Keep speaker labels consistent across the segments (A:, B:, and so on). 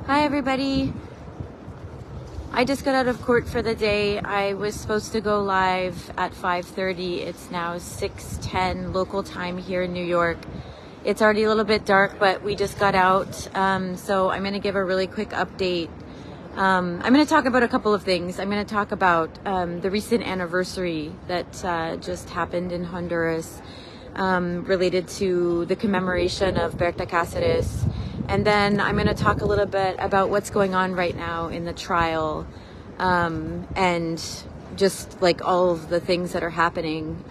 A: Hi everybody. I just got out of court for the day. I was supposed to go live at 5:30. It's now 6:10 local time here in New York. It's already a little bit dark, but we just got out. So I'm going to give a really quick update. I'm going to talk about a couple of things. I'm going to talk about the recent anniversary that just happened in Honduras related to the commemoration of Berta Cáceres. And then I'm going to talk a little bit about what's going on right now in the trial and just like all of the things that are happening.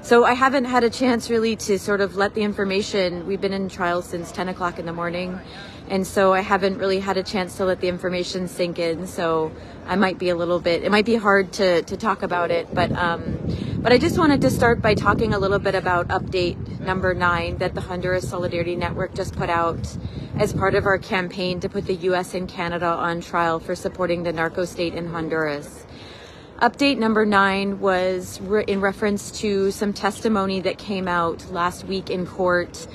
A: So I haven't had a chance really to sort of let the information, we've been in trial since 10 o'clock in the morning. And so I haven't really had a chance to let the information sink in. So I might be a little bit, it might be hard to talk about it, but I just wanted to start by talking a little bit about update number 9 that the Honduras Solidarity Network just put out as part of our campaign to put the US and Canada on trial for supporting the narco state in Honduras. Update number 9 was in reference to some testimony that came out last week in court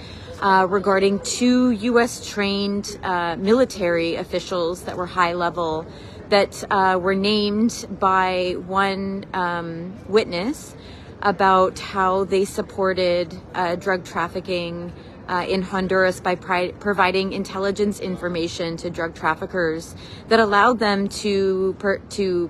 A: regarding 2 US trained military officials that were high level that were named by one witness about how they supported drug trafficking in Honduras by providing intelligence information to drug traffickers that allowed them to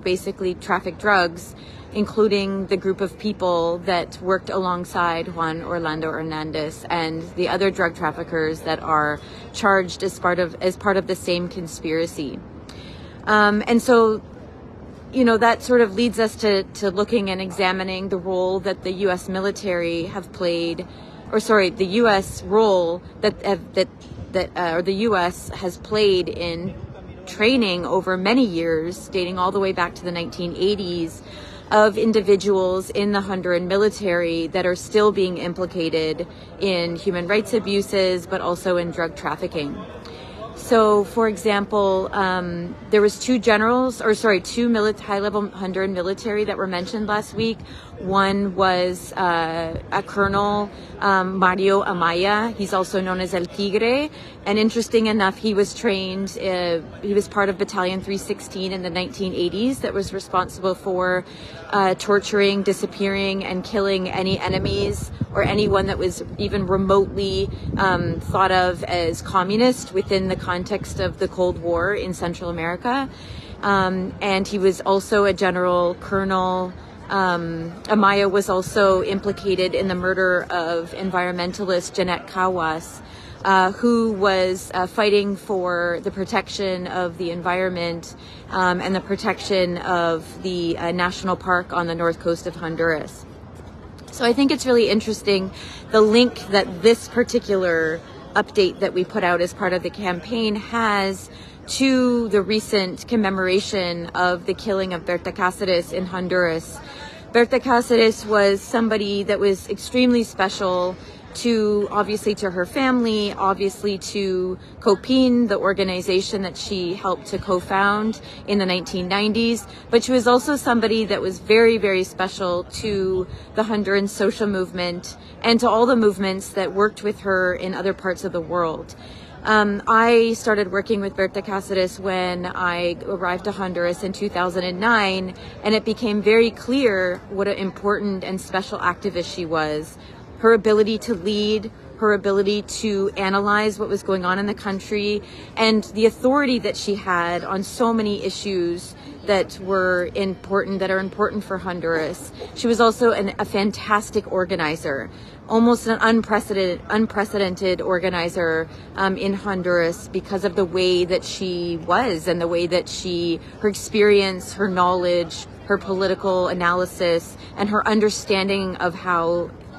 A: basically traffic drugs, including the group of people that worked alongside Juan Orlando Hernandez and the other drug traffickers that are charged as part of the same conspiracy. And so, you know, that sort of leads us to looking and examining the role that the U.S. military have played, the U.S. role or the U.S. has played in training over many years, dating all the way back to the 1980s, of individuals in the Honduran military that are still being implicated in human rights abuses, but also in drug trafficking. So, for example, there was 2 high-level Honduran military that were mentioned last week. One was a Colonel Mario Amaya. He's also known as El Tigre. And interesting enough, he was trained, he was part of Battalion 316 in the 1980s that was responsible for torturing, disappearing, and killing any enemies or anyone that was even remotely thought of as communist within the context of the Cold War in Central America. And he was also a General Colonel. Amaya was also implicated in the murder of environmentalist Jeanette Cawas, who was fighting for the protection of the environment and the protection of the national park on the north coast of Honduras. So I think it's really interesting the link that this particular update that we put out as part of the campaign has to the recent commemoration of the killing of Berta Cáceres in Honduras. Berta Cáceres was somebody that was extremely special obviously to her family, obviously to COPIN, the organization that she helped to co-found in the 1990s, but she was also somebody that was very, very special to the Honduran social movement and to all the movements that worked with her in other parts of the world. I started working with Berta Cáceres when I arrived to Honduras in 2009, and it became very clear what an important and special activist she was. Her ability to lead, her ability to analyze what was going on in the country, and the authority that she had on so many issues that are important for Honduras. She was also a fantastic organizer, almost an unprecedented organizer in Honduras because of the way that she was and the way that her experience, her knowledge, her political analysis, and her understanding of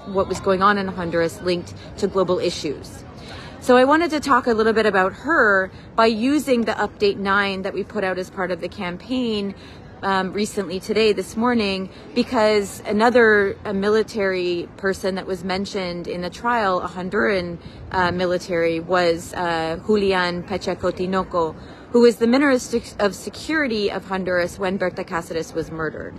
A: what was going on in Honduras linked to global issues. So I wanted to talk a little bit about her by using the Update 9 that we put out as part of the campaign recently this morning, because another military person that was mentioned in the trial, a Honduran military, was Julian Pacheco Tinoco, who was the Minister of Security of Honduras when Berta Cáceres was murdered.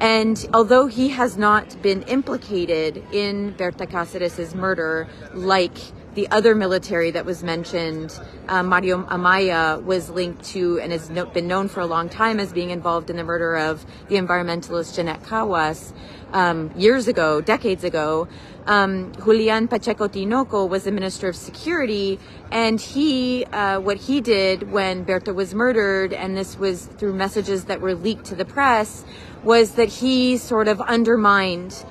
A: And although he has not been implicated in Berta Cáceres' murder like the other military that was mentioned, Mario Amaya, was linked to and has been known for a long time as being involved in the murder of the environmentalist Jeanette Caguas years ago, decades ago. Julian Pacheco Tinoco was the Minister of Security, and what he did when Berta was murdered, and this was through messages that were leaked to the press, was that he sort of undermined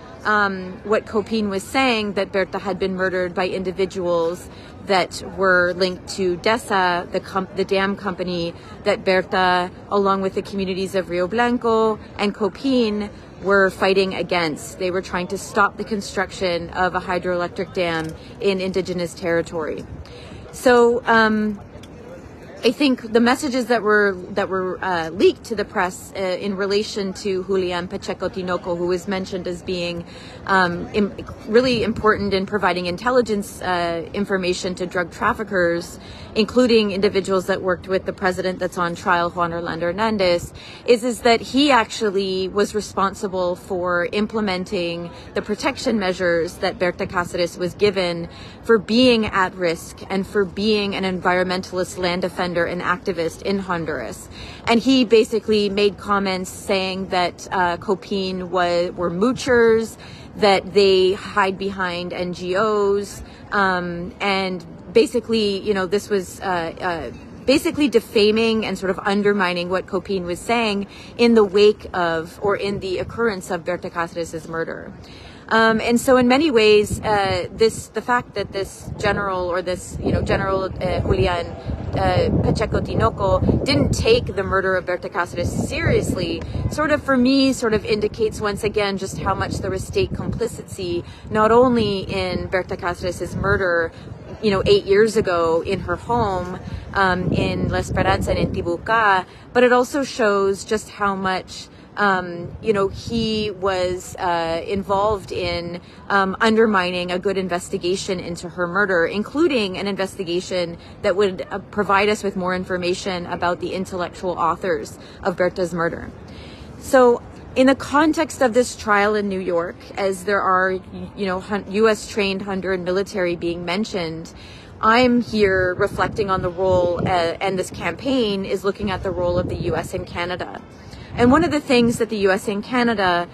A: what Copin was saying, that Berta had been murdered by individuals that were linked to DESA, the dam company that Berta, along with the communities of Rio Blanco and Copin, were fighting against. They were trying to stop the construction of a hydroelectric dam in indigenous territory. So I think the messages that were leaked to the press in relation to Julian Pacheco Tinoco, who was mentioned as being really important in providing intelligence information to drug traffickers, including individuals that worked with the president that's on trial, Juan Orlando Hernandez, is that he actually was responsible for implementing the protection measures that Berta Cáceres was given for being at risk and for being an environmentalist land defender and activist in Honduras. And he basically made comments saying that Copin were moochers, that they hide behind NGOs, and basically, this was basically defaming and sort of undermining what Copin was saying in the wake of, or in the occurrence of, Berta Cáceres' murder. And so in many ways, the fact that this general, or General Julian Pacheco Tinoco didn't take the murder of Berta Cáceres seriously, for me, indicates once again just how much there was state complicity, not only in Berta Cáceres' murder, 8 years ago in her home, in La Esperanza and in Tibuca, but it also shows just how much he was involved in undermining a good investigation into her murder, including an investigation that would provide us with more information about the intellectual authors of Berta's murder. So in the context of this trial in New York, as there are, U.S.-trained Honduran military being mentioned, I'm here reflecting on the role, and this campaign is looking at the role of the U.S. and Canada. And one of the things that the U.S. and Canada,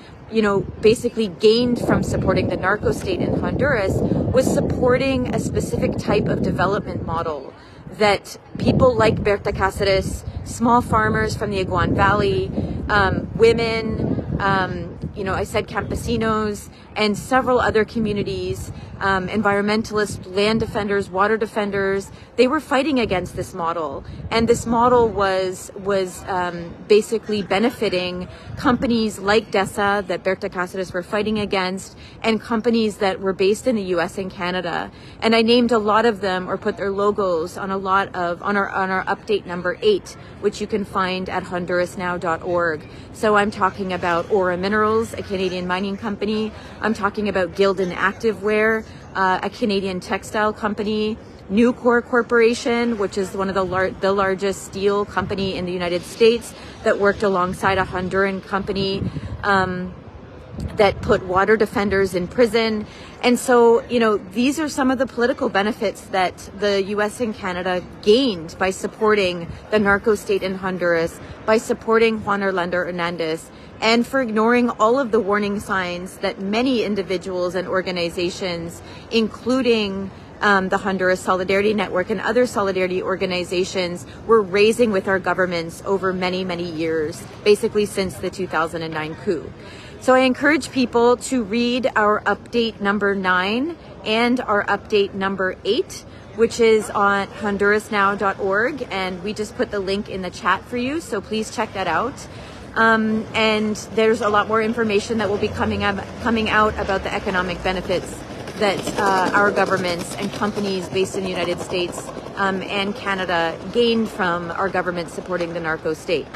A: basically gained from supporting the narco state in Honduras was supporting a specific type of development model that people like Berta Cáceres, small farmers from the Iguan Valley, women, I said campesinos, and several other communities, environmentalists, land defenders, water defenders, they were fighting against this model. And this model was basically benefiting companies like DESA that Berta Cáceres were fighting against, and companies that were based in the US and Canada. And I named a lot of them, or put their logos on on our update number 8, which you can find at hondurasnow.org. So I'm talking about Aura Minerals, a Canadian mining company. I'm talking about Gildan Activewear, a Canadian textile company, Nucor Corporation, which is one of the largest steel company in the United States, that worked alongside a Honduran company that put water defenders in prison. And so, these are some of the political benefits that the US and Canada gained by supporting the narco state in Honduras, by supporting Juan Orlando Hernandez, and for ignoring all of the warning signs that many individuals and organizations, including the Honduras Solidarity Network and other solidarity organizations, were raising with our governments over many, many years, basically since the 2009 coup. So I encourage people to read our update number 9 and our update number 8, which is on hondurasnow.org, and we just put the link in the chat for you, so please check that out. And there's a lot more information that will be coming out about the economic benefits that our governments and companies based in the United States and Canada gained from our government supporting the narco state.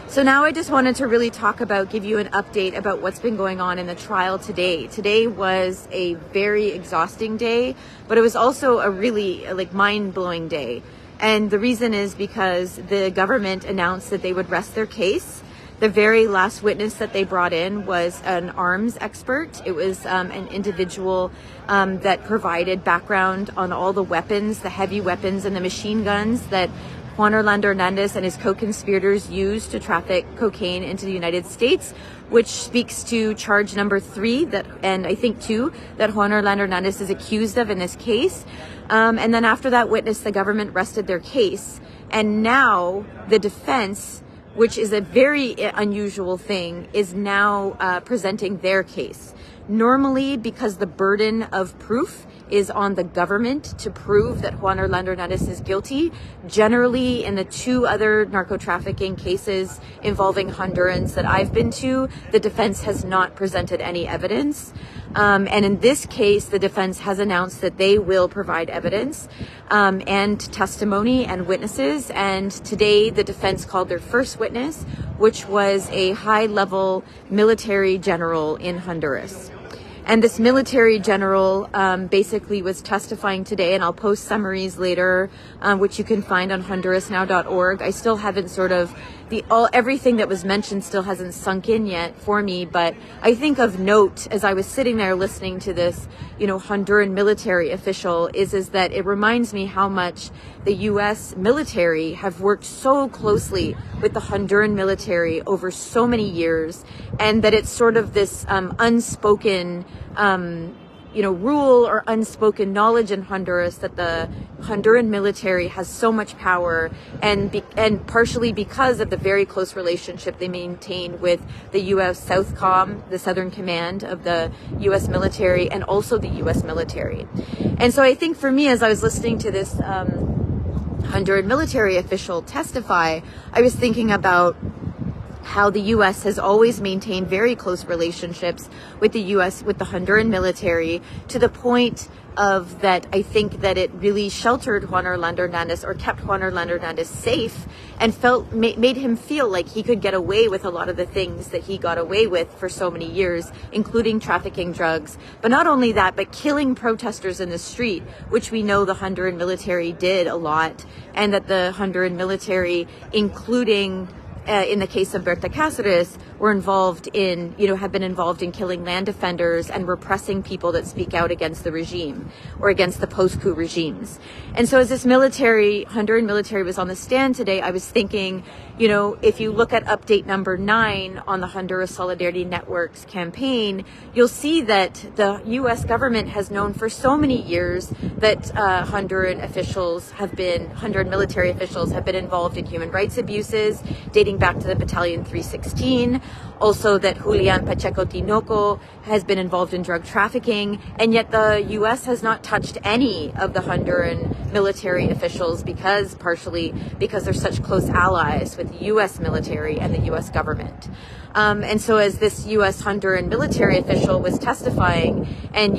A: So now I just wanted to really give you an update about what's been going on in the trial today. Today was a very exhausting day, but it was also a really mind-blowing day. And the reason is because the government announced that they would rest their case, The very last witness that they brought in was an arms expert. It was an individual that provided background on all the weapons, the heavy weapons and the machine guns that Juan Orlando Hernandez and his co-conspirators used to traffic cocaine into the United States, which speaks to charge number 3 and I think 2 that Juan Orlando Hernandez is accused of in this case. And then after that witness, the government rested their case. And now the defense, which is a very unusual thing, is now presenting their case. Normally, because the burden of proof is on the government to prove that Juan Orlando Hernandez is guilty, generally in the 2 other narco-trafficking cases involving Hondurans that I've been to, the defense has not presented any evidence. And in this case, the defense has announced that they will provide evidence and testimony and witnesses. And today, the defense called their first witness, which was a high-level military general in Honduras. And this military general basically was testifying today, and I'll post summaries later, which you can find on HondurasNow.org. I still haven't everything that was mentioned still hasn't sunk in yet for me, but I think of note as I was sitting there listening to this, Honduran military official is that it reminds me how much the U.S. military have worked so closely with the Honduran military over so many years, and that it's sort of this unspoken rule or unspoken knowledge in Honduras that the Honduran military has so much power, and partially because of the very close relationship they maintain with the U.S. Southcom, the Southern Command of the U.S. military, and also the U.S. military. And so I think for me, as I was listening to this Honduran military official testify, I was thinking about how the U.S. has always maintained very close relationships with the Honduran military, to the point of that I think that it really sheltered Juan Orlando Hernandez, or kept Juan Orlando Hernandez safe, and made him feel like he could get away with a lot of the things that he got away with for so many years, including trafficking drugs. But not only that, but killing protesters in the street, which we know the Honduran military did a lot, and that the Honduran military, including in the case of Berta Cáceres, have been involved in killing land defenders and repressing people that speak out against the regime or against the post-coup regimes. And so as this Honduran military was on the stand today, I was thinking, if you look at update number 9 on the Honduras Solidarity Network's campaign, you'll see that the U.S. government has known for so many years that Honduran military officials have been involved in human rights abuses dating back to the Battalion 316. Also that Julian Pacheco Tinoco has been involved in drug trafficking, and yet the U.S. has not touched any of the Honduran military officials partially because they're such close allies with the U.S. military and the U.S. government. And so as this U.S. Honduran military official was testifying and,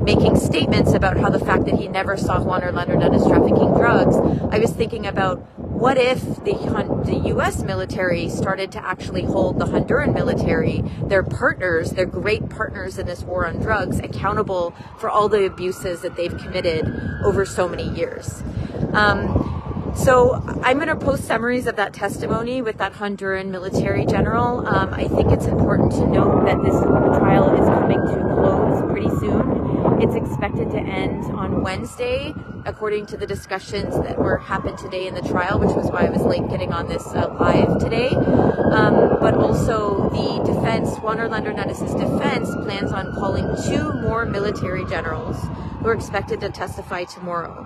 A: making statements about how the fact that he never saw Juan Orlando Hernandez trafficking drugs, I was thinking about, what if the U.S. military started to actually hold the Honduran military, their great partners in this war on drugs, accountable for all the abuses that they've committed over so many years? So I'm going to post summaries of that testimony with that Honduran military general. I think it's important to note that this trial is coming to a close pretty soon. It's expected to end on Wednesday, according to the discussions that happened today in the trial, which was why I was late getting on this live today. But also the defense, Juan Orlando Hernandez's defense, plans on calling 2 more military generals who are expected to testify tomorrow.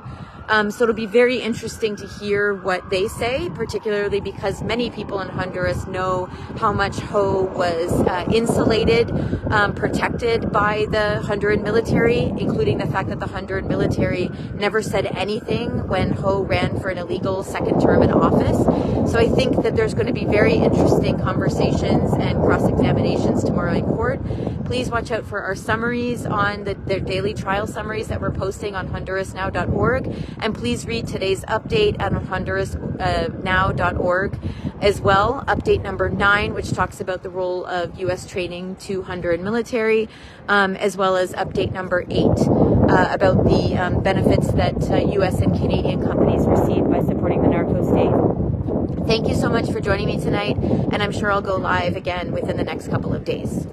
A: So it'll be very interesting to hear what they say, particularly because many people in Honduras know how much Ho was insulated, protected by the Honduran military, including the fact that the Honduran military never said anything when Ho ran for an illegal second term in office. So I think that there's going to be very interesting conversations and cross-examinations tomorrow in court. Please watch out for our summaries on their daily trial summaries that we're posting on HondurasNow.org. And please read today's update on HondurasNow.org as well. Update number 9, which talks about the role of U.S. training to Honduran military, as well as update number 8 about the benefits that U.S. and Canadian companies receive by supporting the narco state. Thank you so much for joining me tonight, and I'm sure I'll go live again within the next couple of days.